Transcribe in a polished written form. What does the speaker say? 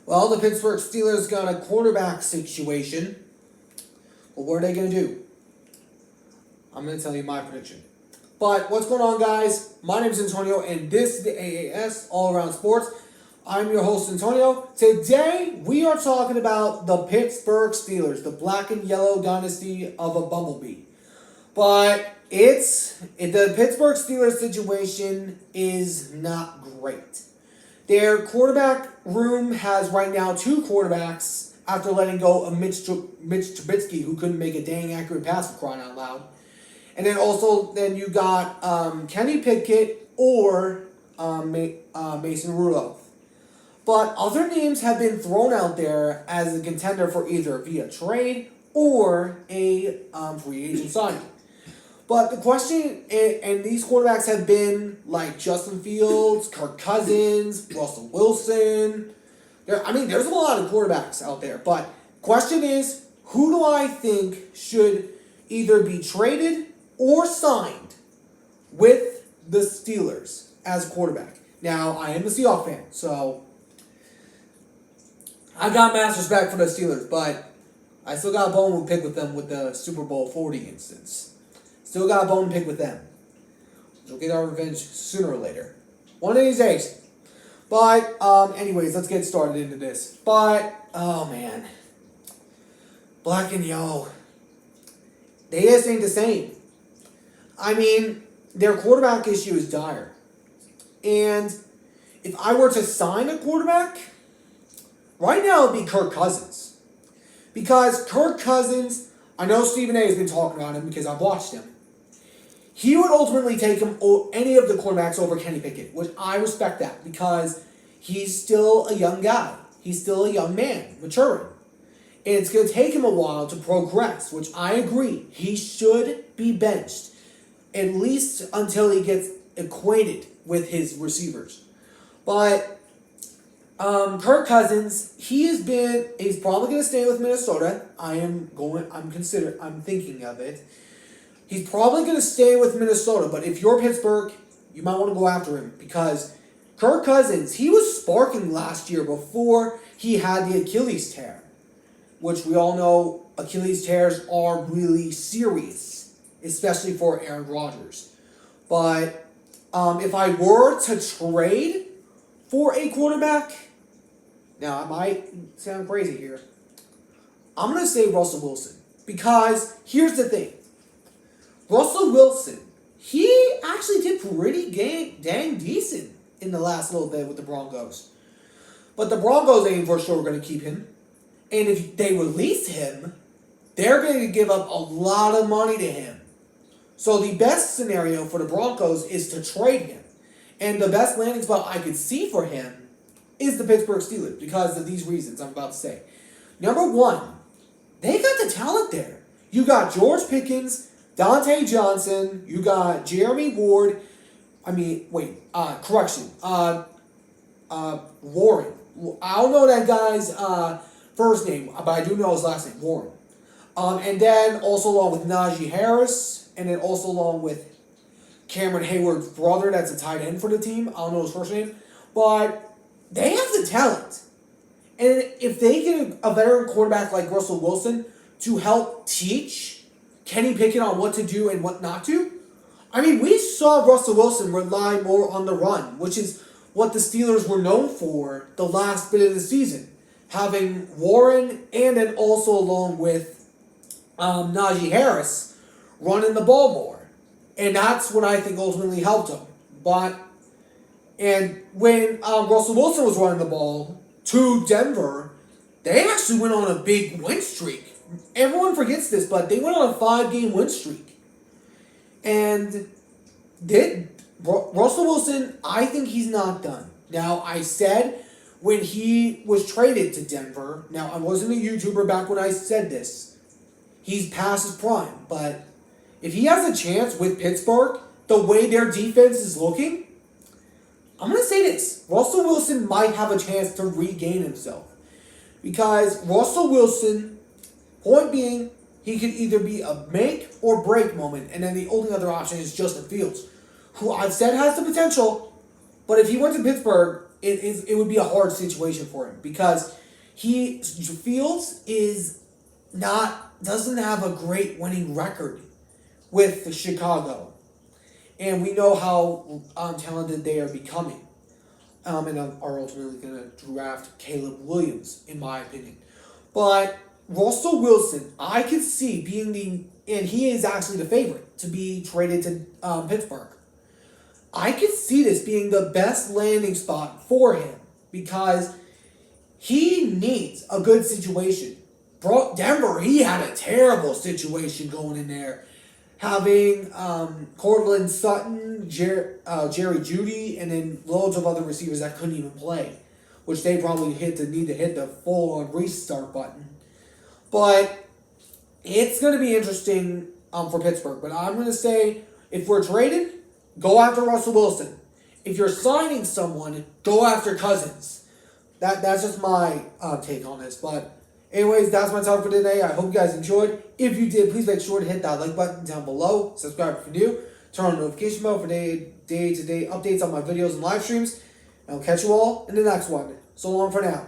Well, the Pittsburgh Steelers got a quarterback situation. Well, what are they going to do? I'm going to tell you my prediction. But what's going on, guys? My name is Antonio, and this is the AAS, All Around Sports. I'm your host, Antonio. Today, we are talking about the Pittsburgh Steelers, the black and yellow dynasty of a bumblebee. But the Pittsburgh Steelers situation is not great. Their quarterback room has right now two quarterbacks after letting go of Mitch Trubisky, who couldn't make a dang accurate pass for crying out loud. And then you got Kenny Pickett or Mason Rudolph. But other names have been thrown out there as a contender for either via trade or a free agent signing. But the question, and these quarterbacks have been like Justin Fields, Kirk Cousins, Russell Wilson. There's a lot of quarterbacks out there. But question is, who do I think should either be traded or signed with the Steelers as a quarterback? Now, I am a Seahawks fan, so I got mass respect for the Steelers, but I still got a bone to pick with them with the Super Bowl 40 instance. Still got a bone to pick with them. We'll get our revenge sooner or later. One of these days. But, anyways, let's get started into this. But, oh man. Black and yellow. They just ain't the same. Their quarterback issue is dire. And if I were to sign a quarterback, right now it would be Kirk Cousins. Because Kirk Cousins, I know Stephen A has been talking about him because I've watched him. He would ultimately take him any of the quarterbacks over Kenny Pickett, which I respect that because he's still a young guy. He's still a young man, maturing. And it's going to take him a while to progress, which I agree. He should be benched, at least until he gets acquainted with his receivers. But Kirk Cousins, he's probably going to stay with Minnesota. I'm thinking of it. He's probably going to stay with Minnesota, but if you're Pittsburgh, you might want to go after him because Kirk Cousins, he was sparking last year before he had the Achilles tear, which we all know Achilles tears are really serious, especially for Aaron Rodgers. But if I were to trade for a quarterback, now I might sound crazy here, I'm going to say Russell Wilson because here's the thing. Russell Wilson, he actually did pretty dang decent in the last little bit with the Broncos. But the Broncos ain't for sure going to keep him. And if they release him, they're going to give up a lot of money to him. So the best scenario for the Broncos is to trade him. And the best landing spot I could see for him is the Pittsburgh Steelers because of these reasons I'm about to say. Number one, they got the talent there. You got George Pickens, Dante Johnson, you got Jeremy Ward, Warren. I don't know that guy's first name, but I do know his last name, Warren. And then also along with Najee Harris, and then also along with Cameron Hayward's brother, that's a tight end for the team. I don't know his first name. But they have the talent. And if they get a veteran quarterback like Russell Wilson to help teach Kenny Pickett on what to do and what not to, we saw Russell Wilson rely more on the run, which is what the Steelers were known for the last bit of the season. Having Warren and then also along with Najee Harris running the ball more. And that's what I think ultimately helped him. And when Russell Wilson was running the ball to Denver, they actually went on a big win streak. Everyone forgets this, but they went on a 5-game win streak. And Russell Wilson, I think he's not done. Now, I said when he was traded to Denver, now I wasn't a YouTuber back when I said this, he's past his prime. But if he has a chance with Pittsburgh, the way their defense is looking, I'm going to say this. Russell Wilson might have a chance to regain himself. Because Russell Wilson, point being, he could either be a make or break moment, and then the only other option is Justin Fields, who I've said has the potential, but if he went to Pittsburgh, it would be a hard situation for him because Fields doesn't have a great winning record with Chicago, and we know how talented they are becoming, and are ultimately going to draft Caleb Williams, in my opinion. But Russell Wilson, I could see being and he is actually the favorite to be traded to Pittsburgh. I could see this being the best landing spot for him because he needs a good situation. Denver, he had a terrible situation going in there. Having Cortland Sutton, Jerry Jeudy, and then loads of other receivers that couldn't even play, which they probably need to hit the full-on restart button. But it's going to be interesting for Pittsburgh. But I'm going to say, if we're traded, go after Russell Wilson. If you're signing someone, go after Cousins. That's just my take on this. But anyways, that's my talk for today. I hope you guys enjoyed. If you did, please make sure to hit that like button down below. Subscribe if you're new. Turn on the notification bell for day-to-day updates on my videos and live streams. And I'll catch you all in the next one. So long for now.